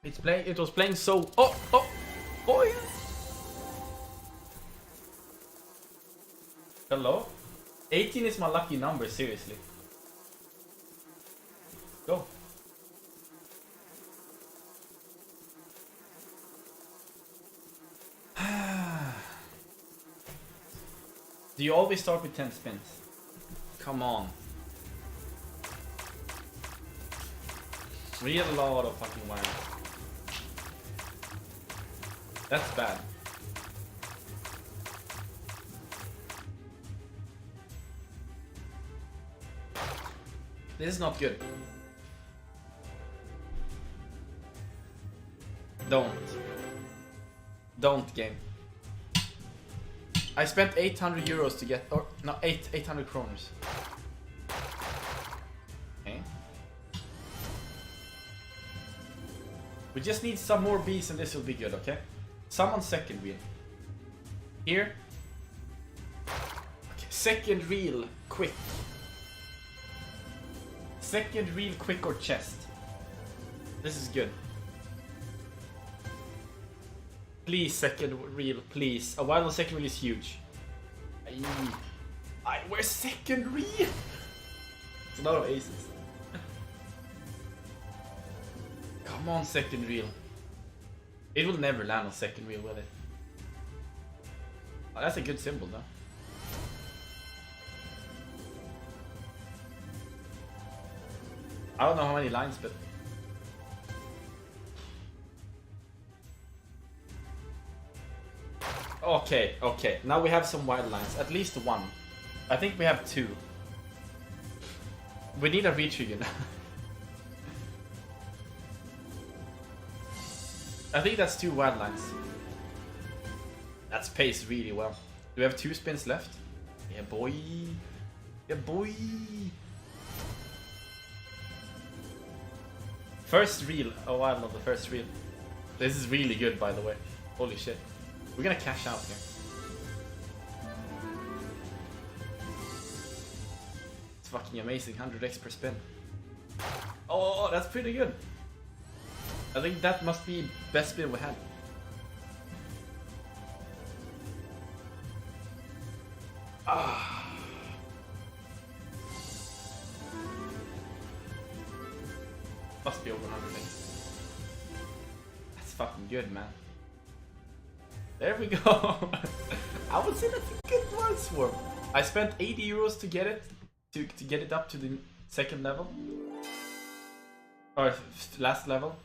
It was playing so. Oh, boy. Hello. 18 is my lucky number. Seriously. Go. Do you always start with 10 spins? Come on. Real lot of fucking wire. That's bad. This is not good. Don't game. I spent 800 euros to get, or no, 800 kroners. Okay. We just need some more bees and this will be good, okay? Some on second wheel. Here. Okay, second reel, quick. Second reel, quick or chest. This is good. Please, second reel, please. A wild on second reel is huge. Where's second reel? It's a lot of aces. Come on, second reel. It will never land on second reel, will it? Oh, that's a good symbol, though. I don't know how many lines, but... Okay. Now we have some wild lines. At least one. I think we have two. We need a retrigger now. I think that's two wild lines. That's paced really well. Do we have 2 spins left? Yeah, boy. Yeah, boy. First reel. Oh, I love the first reel. This is really good, by the way. Holy shit. We're gonna cash out here. It's fucking amazing. 100x per spin. Oh, that's pretty good. I think that must be best spin we had. Must be over 100x. That's fucking good, man. There we go. I would say that's a good one swarm. I spent 80 euros to get it, to get it up to the second level, or last level.